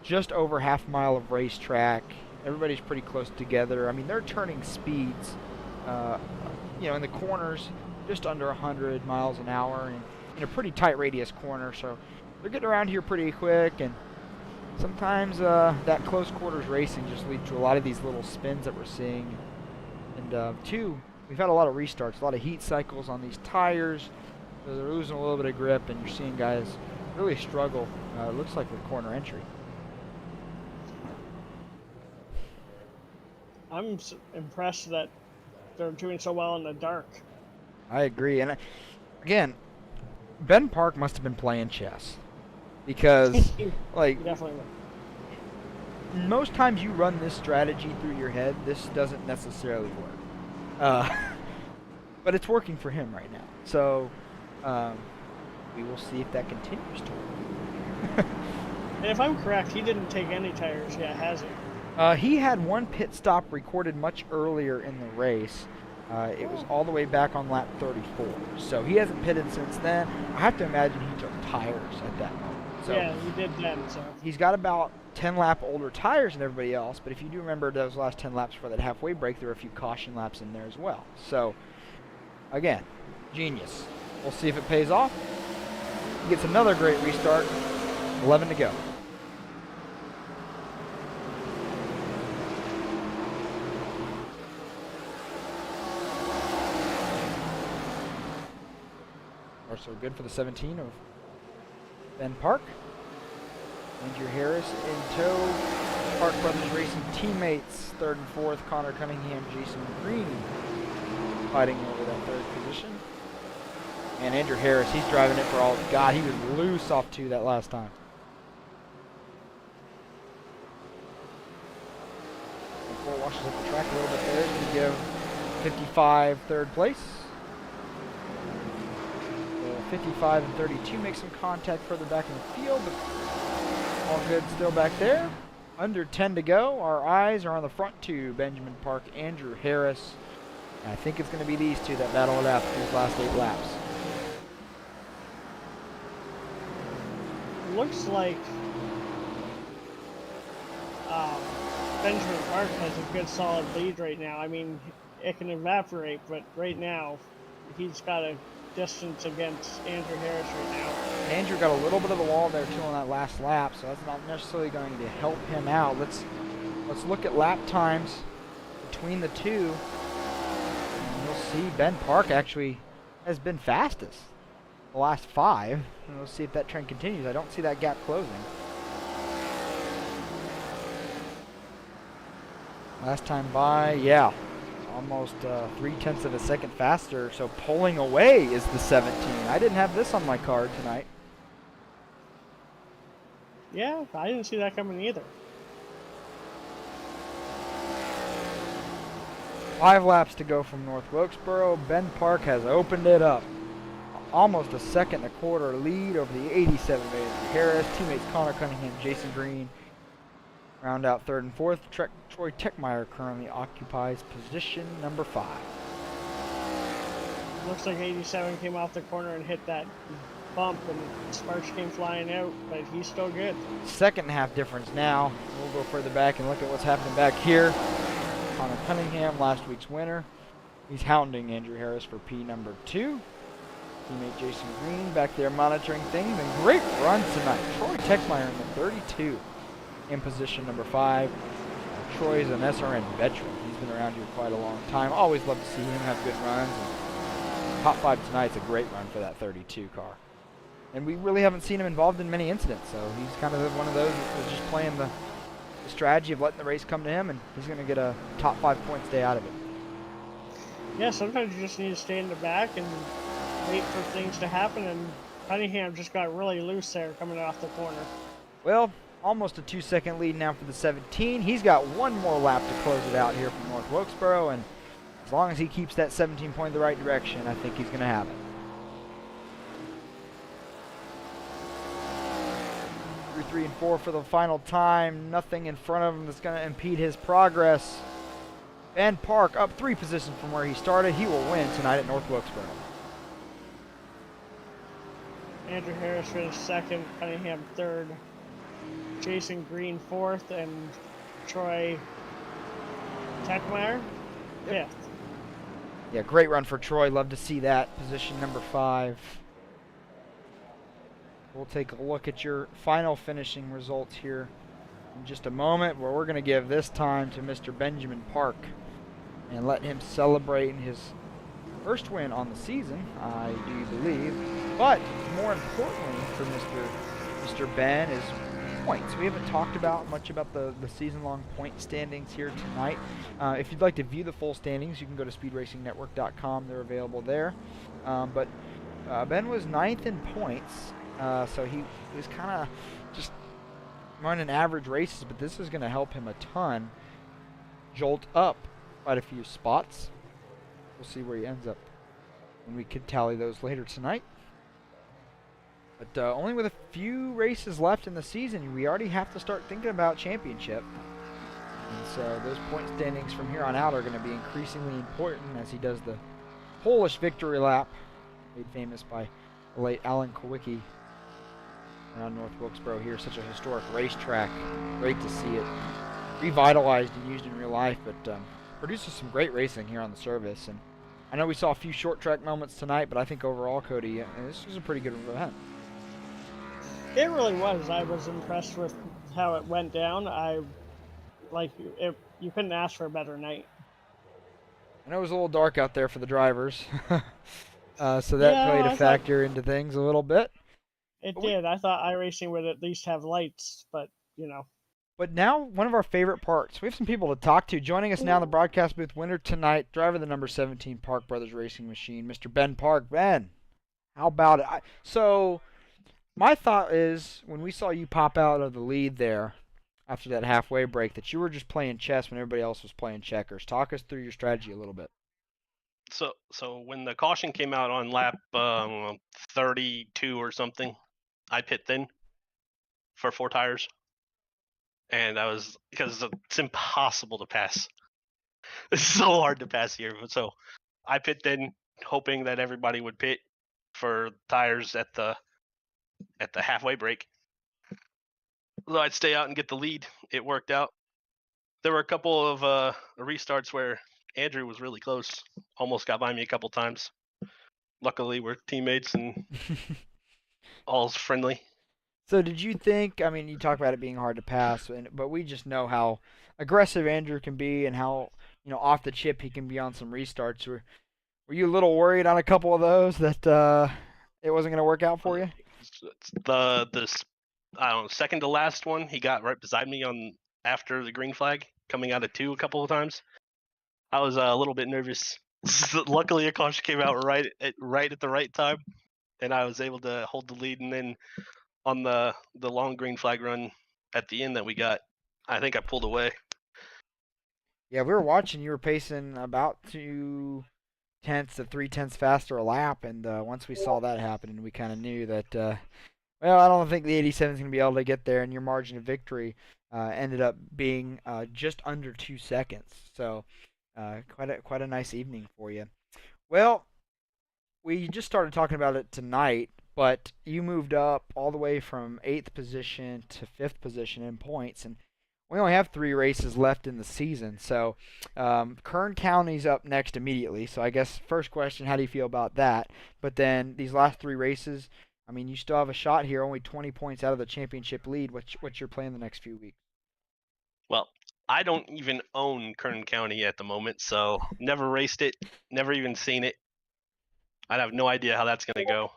just over half mile of racetrack. Everybody's pretty close together. I mean, they're turning speeds, in the corners, just under 100 miles an hour, and in a pretty tight radius corner. So they're getting around here pretty quick, and sometimes that close quarters racing just leads to a lot of these little spins that we're seeing. And two, we've had a lot of restarts, a lot of heat cycles on these tires. So they're losing a little bit of grip, and you're seeing guys really struggle, it looks like, with corner entry. I'm impressed that they're doing so well in the dark. I agree. And again, Ben Park must have been playing chess, because like, Definitely. most times you run this strategy through your head, this doesn't necessarily work. But it's working for him right now. So we will see if that continues to work. And if I'm correct, he didn't take any tires yet, has he? He had one pit stop recorded much earlier in the race. It was all the way back on lap 34. So he hasn't pitted since then. I have to imagine he took tires at that moment. So yeah, he did then. So he's got about 10 lap older tires than everybody else. But if you do remember those last 10 laps for that halfway break, there were a few caution laps in there as well. So again, genius. We'll see if it pays off. He gets another great restart. 11 to go. So good for the 17 of Ben Park. Andrew Harris in tow. Park Brothers Racing teammates, third and fourth. Connor Cunningham, Jason Green fighting over that third position. And Andrew Harris, he's driving it for all. God, he was loose off two that last time. Four washes up the track a little bit there to give 55 third place. 55 and 32 make some contact further back in the field, but all good still back there. Under 10 to go. Our eyes are on the front two, Benjamin Park, Andrew Harris. And I think it's going to be these two that battle it out these last 8 laps. looks like um, Benjamin Park has a good solid lead right now. I mean, it can evaporate, but right now he's got a distance against Andrew Harris right now. Andrew got a little bit of the wall there too on that last lap, so that's not necessarily going to help him out. Let's look at lap times between the two. And you'll see Ben Park actually has been fastest the last 5, and we'll see if that trend continues. I don't see that gap closing. Last time by, yeah, almost 0.3 of a second faster, so pulling away is the 17. I didn't have this on my card tonight. Yeah, I didn't see that coming either. 5 laps to go from North Wilkesboro. Ben Park has opened it up. Almost a 2.25 lead over the 87 of Andrew Harris. Teammates Connor Cunningham, Jason Green round out 3rd and 4th. Troy Techmeyer currently occupies position number 5. Looks like 87 came off the corner and hit that bump, and Sparks came flying out, but he's still good. Second half difference now. We'll go further back and look at what's happening back here. Connor Cunningham, last week's winner. He's hounding Andrew Harris for P number 2. Teammate Jason Green back there monitoring things, and great run tonight. Troy Techmeyer in the 32 in position number 5. Troy's an SRN veteran. He's been around here quite a long time. Always love to see him have good runs. And top 5 tonight's a great run for that 32 car. And we really haven't seen him involved in many incidents, so he's kind of one of those that's just playing the strategy of letting the race come to him, and he's going to get a top 5 points day out of it. Yeah, sometimes you just need to stay in the back and wait for things to happen, and Cunningham just got really loose there coming off the corner. Well, almost a 2-second lead now for the 17. He's got one more lap to close it out here from North Wilkesboro, and as long as he keeps that 17 point in the right direction, I think he's going to have it. Through 3 and 4 for the final time. Nothing in front of him that's going to impede his progress. Ben Park up 3 positions from where he started. He will win tonight at North Wilkesboro. Andrew Harris finished 2nd, Cunningham 3rd, Jason Green 4th, and Troy Techmeyer 5th. Yeah, great run for Troy. Love to see that. Position number 5. We'll take a look at your final finishing results here in just a moment, where we're going to give this time to Mr. Benjamin Park and let him celebrate his first win on the season, I do believe. But more importantly for Mr. Ben is points. We haven't talked about much about the season-long point standings here tonight. If you'd like to view the full standings, you can go to speedracingnetwork.com. They're available there. But Ben was 9th in points, so he was kind of just running average races, but this is going to help him a ton. Jolt up quite a few spots. We'll see where he ends up when we can tally those later tonight. But only with a few races left in the season, we already have to start thinking about championship. And so those point standings from here on out are going to be increasingly important as he does the Polish victory lap, made famous by the late Alan Kowicki around North Wilkesboro here. Such a historic racetrack. Great to see it revitalized and used in real life, but produces some great racing here on the service. And I know we saw a few short track moments tonight, but I think overall, Cody, this was a pretty good event. It really was. I was impressed with how it went down. You couldn't ask for a better night. I know it was a little dark out there for the drivers, so that played a factor into things a little bit. It did. I thought iRacing would at least have lights, but, you know. But now, one of our favorite parts. We have some people to talk to. Joining us now in the broadcast booth, winner tonight, driver of the number 17 Park Brothers Racing Machine, Mr. Ben Park. Ben, how about it? So, my thought is, when we saw you pop out of the lead there after that halfway break, that you were just playing chess when everybody else was playing checkers. Talk us through your strategy a little bit. So when the caution came out on lap 32 or something, I pit thin for 4 tires. And because it's impossible to pass. It's so hard to pass here. So I pit thin, hoping that everybody would pit for tires at the halfway break. I'd stay out and get the lead. It worked out. There were a couple of restarts where Andrew was really close, almost got by me a couple times. Luckily, we're teammates and all's friendly. So did you think? I mean, you talk about it being hard to pass, but we just know how aggressive Andrew can be and how off the chip he can be on some restarts. Were you a little worried on a couple of those that it wasn't going to work out for you? The I don't know, second to last one, he got right beside me on after the green flag, coming out of 2 a couple of times. I was a little bit nervous. Luckily, a caution came out right at the right time, and I was able to hold the lead. And then on the long green flag run at the end that we got, I think I pulled away. Yeah, we were watching. You were pacing about 2/10 to 3/10 faster a lap, and once we saw that happen, we kind of knew that. Well, I don't think the 87 is going to be able to get there, and your margin of victory ended up being just under 2 seconds. So, quite a nice evening for you. Well, we just started talking about it tonight, but you moved up all the way from 8th position to 5th position in points, and we only have 3 races left in the season. So Kern County's up next immediately. So I guess first question, how do you feel about that? But then these last 3 races, I mean, you still have a shot here, only 20 points out of the championship lead. What's your plan the next few weeks? Well, I don't even own Kern County at the moment, so never raced it, never even seen it. I have no idea how that's going to go.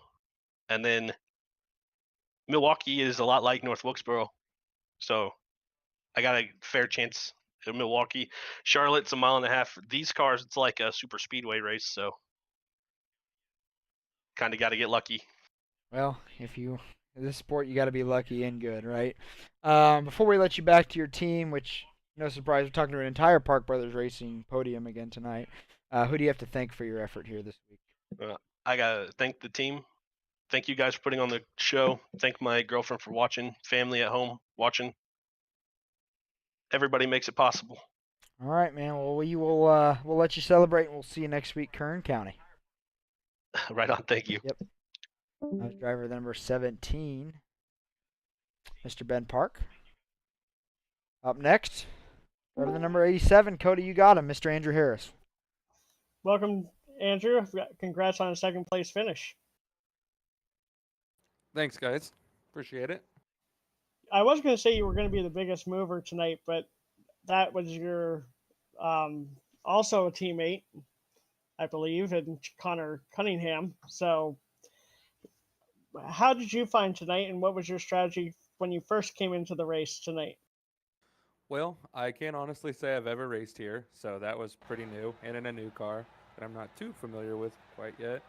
And then Milwaukee is a lot like North Wilkesboro, so I got a fair chance at Milwaukee. Charlotte's a mile and a half. These cars, it's like a super speedway race, so kind of got to get lucky. Well, in this sport, you got to be lucky and good, right? Before we let you back to your team, which no surprise, we're talking to an entire Park Brothers Racing podium again tonight. Who do you have to thank for your effort here this week? I gotta thank the team. Thank you guys for putting on the show. Thank my girlfriend for watching. Family at home watching. Everybody makes it possible. All right, man. Well, we'll let you celebrate, and we'll see you next week, Kern County. Right on. Thank you. Yep. That was driver number 17, Mr. Ben Park. Up next, driver number 87, Cody, you got him, Mr. Andrew Harris. Welcome, Andrew. Congrats on a second place finish. Thanks, guys. Appreciate it. I was going to say you were going to be the biggest mover tonight, but that was your also a teammate, I believe, and Connor Cunningham. So how did you find tonight, and what was your strategy when you first came into the race tonight? Well, I can't honestly say I've ever raced here, so that was pretty new and in a new car that I'm not too familiar with quite yet.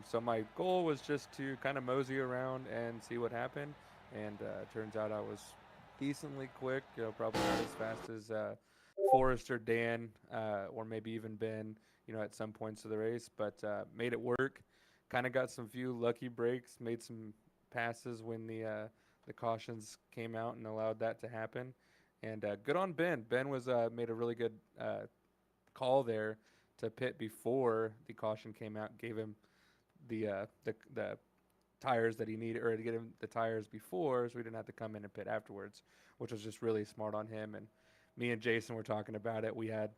So my goal was just to kind of mosey around and see what happened, and turns out I was decently quick, probably not as fast as Forrest or Dan, or maybe even Ben, at some points of the race, but made it work. Kind of got some few lucky breaks, made some passes when the cautions came out and allowed that to happen. And good on Ben. Ben was made a really good call there to pit before the caution came out. Gave him the tires that he needed, or to get him the tires before, so he didn't have to come in and pit afterwards, which was just really smart on him. And me and Jason were talking about it. We had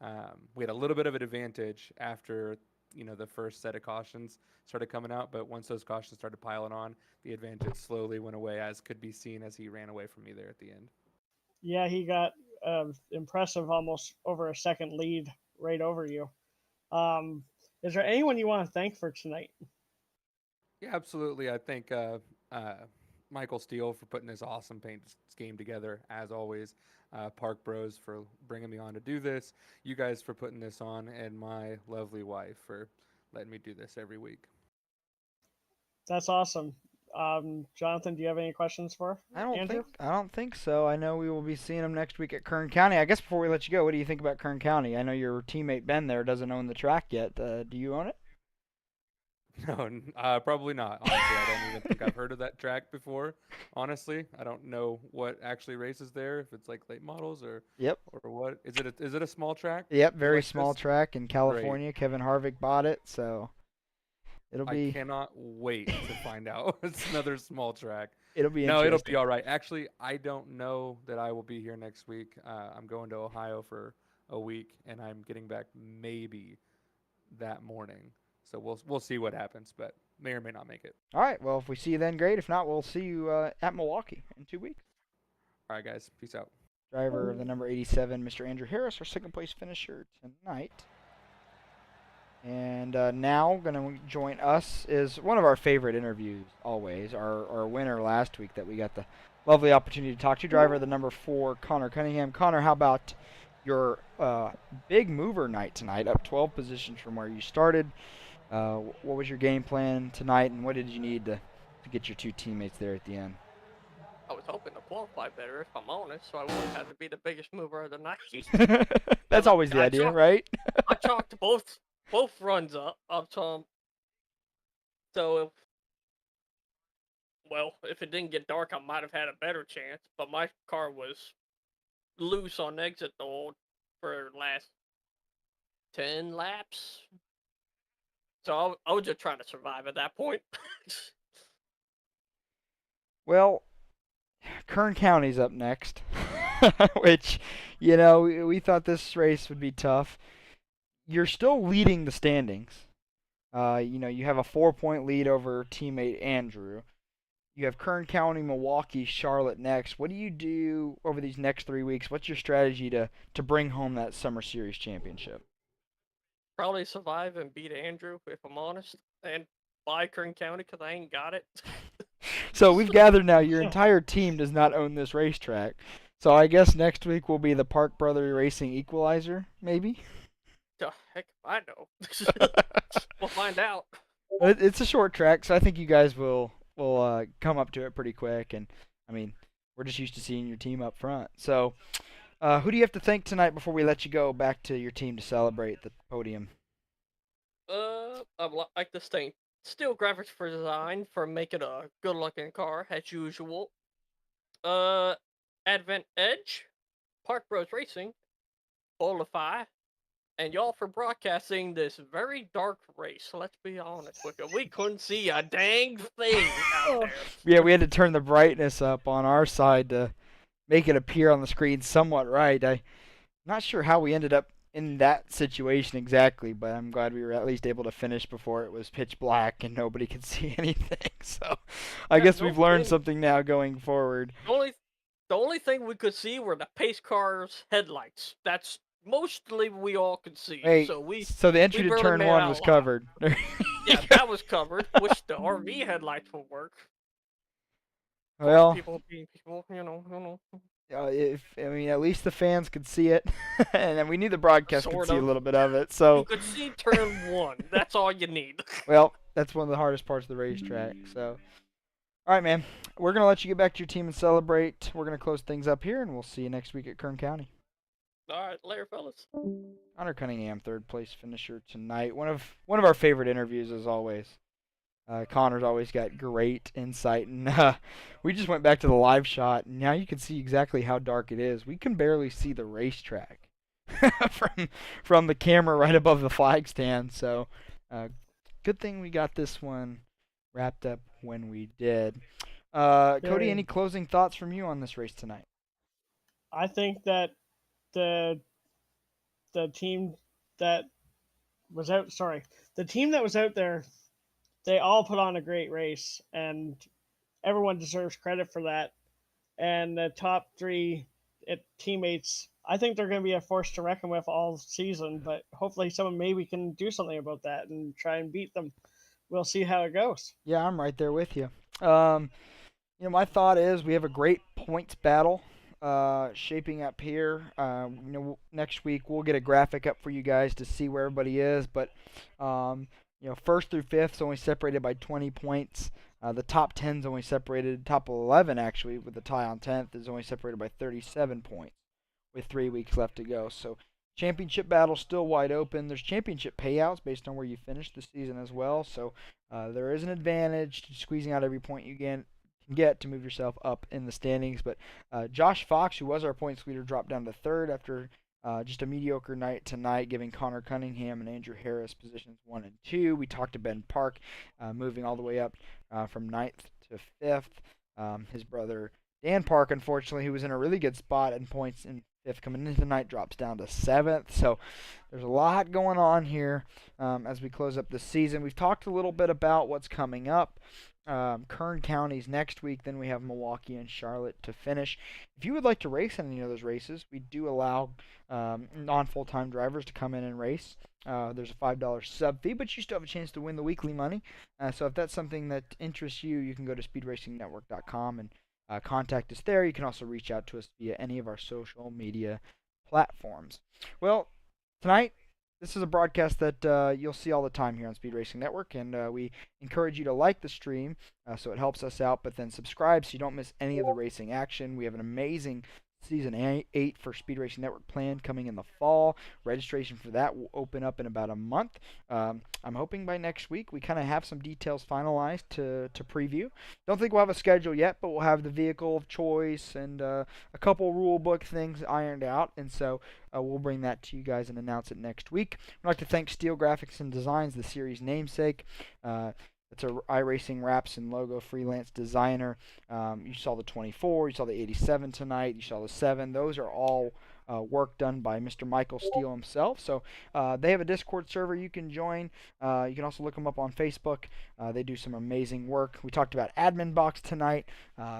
a little bit of an advantage after the first set of cautions started coming out, but once those cautions started piling on, the advantage slowly went away, as could be seen as he ran away from me there at the end. Yeah, he got impressive, almost over a second lead right over you. Is there anyone you want to thank for tonight? Yeah, absolutely. I thank Michael Steele for putting this awesome paint scheme together, as always. Park Bros for bringing me on to do this. You guys for putting this on, and my lovely wife for letting me do this every week. That's awesome. Jonathan, do you have any questions for Andrew? I don't think so. I know we will be seeing him next week at Kern County. I guess before we let you go, what do you think about Kern County? I know your teammate Ben there doesn't own the track yet. Do you own it? No, probably not. Honestly, I don't even think I've heard of that track before. Honestly, I don't know what actually races there. If it's like late models or what? Is it a small track? Yep, very like small this? track in California. Great. Kevin Harvick bought it, so It'll I be cannot wait to find out. It's another small track. it'll be No, it'll interesting. be all right. Actually, I don't know that I will be here next week. I'm going to Ohio for a week, and I'm getting back maybe that morning. So we'll see what happens, but may or may not make it. All right. Well, if we see you then, great. If not, we'll see you at Milwaukee in 2 weeks. All right, guys. Peace out. Driver of the number 87, Mr. Andrew Harris, our second place finisher tonight. And now going to join us is one of our favorite interviews always, our winner last week that we got the lovely opportunity to talk to, driver of the number 4, Connor Cunningham. Connor, how about your big mover night tonight, up 12 positions from where you started? What was your game plan tonight, and what did you need to get your 2 teammates there at the end? I was hoping to qualify better, if I'm honest, so I wouldn't have to be the biggest mover of the night. That's always the idea, right? I chalked both runs up to so if it didn't get dark, I might have had a better chance. But my car was loose on exit though for the last 10 laps, so I was just trying to survive at that point. Well, Kern County's up next, which, we thought this race would be tough. You're still leading the standings. You have a 4-point lead over teammate Andrew. You have Kern County, Milwaukee, Charlotte next. What do you do over these next 3 weeks? What's your strategy to bring home that Summer Series championship? Probably survive and beat Andrew, if I'm honest, and buy Kern County because I ain't got it. So we've gathered now your entire team does not own this racetrack. So I guess next week will be the Park Brother Racing Equalizer, maybe? The heck if I know. We'll find out. It's a short track, so I think you guys will come up to it pretty quick. And, we're just used to seeing your team up front. So who do you have to thank tonight before we let you go back to your team to celebrate the podium? I'd like to thank Steel Graphics for Design for making a good-looking car, as usual. Advent Edge, Park Bros Racing, Bolify, and y'all for broadcasting this very dark race. Let's be honest with you. We couldn't see a dang thing out there. Yeah, we had to turn the brightness up on our side to make it appear on the screen somewhat right. I'm not sure how we ended up in that situation exactly, but I'm glad we were at least able to finish before it was pitch black and nobody could see anything. So I guess we've learned something now going forward. The only thing we could see were the pace car's headlights. That's mostly we all could see. Hey, so the entry to barely turn made 1 out was loud. covered. Yeah, that was covered. Wish the RV headlights would work. Well, People being people, at least the fans could see it, and then we knew the broadcast could Sort see a of. little bit of it. You So, could see turn 1. That's all you need. well, that's one of the hardest parts of the racetrack. So, all right, man, we're gonna let you get back to your team and celebrate. We're gonna close things up here, and we'll see you next week at Kern County. All right, later, fellas. Connor Cunningham, 3rd place finisher tonight. One of our favorite interviews, as always. Connor's always got great insight, and we just went back to the live shot, and now you can see exactly how dark it is. We can barely see the racetrack from the camera right above the flag stand. So, good thing we got this one wrapped up when we did. Cody, any closing thoughts from you on this race tonight? I think that the team that was out there, they all put on a great race, and everyone deserves credit for that. And the top 3 teammates, I think they're going to be a force to reckon with all season, but hopefully someone maybe can do something about that and try and beat them. We'll see how it goes. Yeah, I'm right there with you. My thought is we have a great points battle shaping up here. Next week we'll get a graphic up for you guys to see where everybody is, but 1st through 5th is only separated by 20 points. The top 10 is only separated, top 11 actually, with the tie on 10th, is only separated by 37 points with 3 weeks left to go. So championship battle still wide open. There's championship payouts based on where you finish the season as well. So there is an advantage to squeezing out every point you can get to move yourself up in the standings. But Josh Fox, who was our points leader, dropped down to 3rd after Just a mediocre night tonight, giving Connor Cunningham and Andrew Harris positions 1 and 2. We talked to Ben Park, moving all the way up from 9th to 5th. His brother Dan Park, unfortunately, who was in a really good spot in points in 5th coming into tonight, drops down to 7th. So there's a lot going on here as we close up the season. We've talked a little bit about what's coming up. Kern County's next week, then we have Milwaukee and Charlotte to finish. If you would like to race in any of those races, we do allow non-full-time drivers to come in and race. There's a $5 sub fee, but you still have a chance to win the weekly money. So if that's something that interests you, you can go to speedracingnetwork.com and contact us there. You can also reach out to us via any of our social media platforms. Well, tonight, this is a broadcast that you'll see all the time here on Speed Racing Network, and we encourage you to like the stream so it helps us out, but then subscribe so you don't miss any of the racing action. We have an amazing Season 8 for Speed Racing Network planned coming in the fall. Registration for that will open up in about a month. I'm hoping by next week we kind of have some details finalized to preview. Don't think we'll have a schedule yet, but we'll have the vehicle of choice and a couple rule book things ironed out, and so we'll bring that to you guys and announce it next week. I'd like to thank Steel Graphics and Designs, the series namesake. It's a iRacing wraps and logo freelance designer. You saw the 24, you saw the 87 tonight, you saw the 7. Those are all work done by Mr. Michael Steele himself. So they have a Discord server you can join. You can also look them up on Facebook. They do some amazing work. We talked about Admin Box tonight.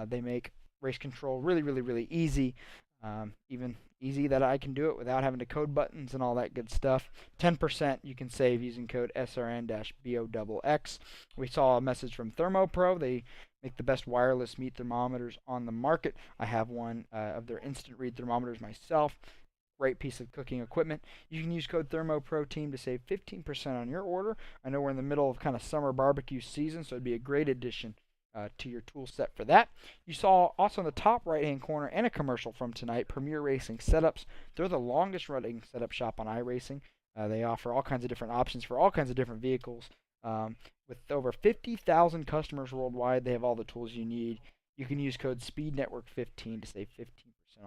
They make race control really, really, really easy. Even easy that I can do it without having to code buttons and all that good stuff. 10% you can save using code SRN-BOXX. We saw a message from ThermoPro. They make the best wireless meat thermometers on the market. I have one of their instant read thermometers myself. Great piece of cooking equipment. You can use code ThermoProTeam to save 15% on your order. I know we're in the middle of kind of summer barbecue season, so it'd be a great addition to your tool set for that. You saw also in the top right hand corner and a commercial from tonight, Premier Racing Setups. They're the longest running setup shop on iRacing. They offer all kinds of different options for all kinds of different vehicles. With over 50,000 customers worldwide, they have all the tools you need. You can use code SPEEDNetwork15 to save 15%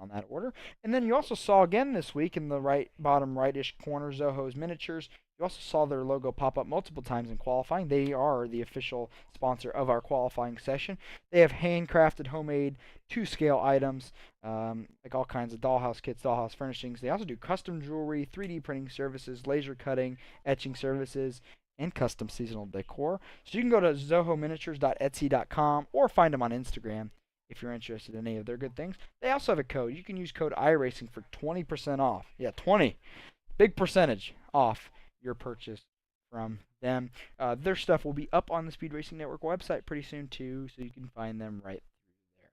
on that order. And then you also saw again this week in the right bottom rightish corner, Zoho's Miniatures. You also saw their logo pop up multiple times in qualifying. They are the official sponsor of our qualifying session. They have handcrafted, homemade, to-scale items, like all kinds of dollhouse kits, dollhouse furnishings. They also do custom jewelry, 3D printing services, laser cutting, etching services, and custom seasonal decor. So you can go to zohominiatures.etsy.com or find them on Instagram if you're interested in any of their good things. They also have a code. You can use code iRacing for 20% off. Yeah, 20. Big percentage off your purchase from them. Their stuff will be up on the Speed Racing Network website pretty soon too, so you can find them right through there.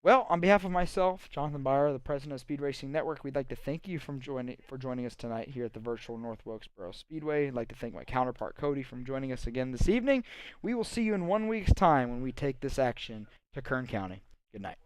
Well, on behalf of myself, Jonathan Byer, the president of Speed Racing Network, we'd like to thank you for joining us tonight here at the virtual North Wilkesboro Speedway. I'd like to thank my counterpart Cody for joining us again this evening. We will see you in 1 week's time when we take this action to Kern County. Good night.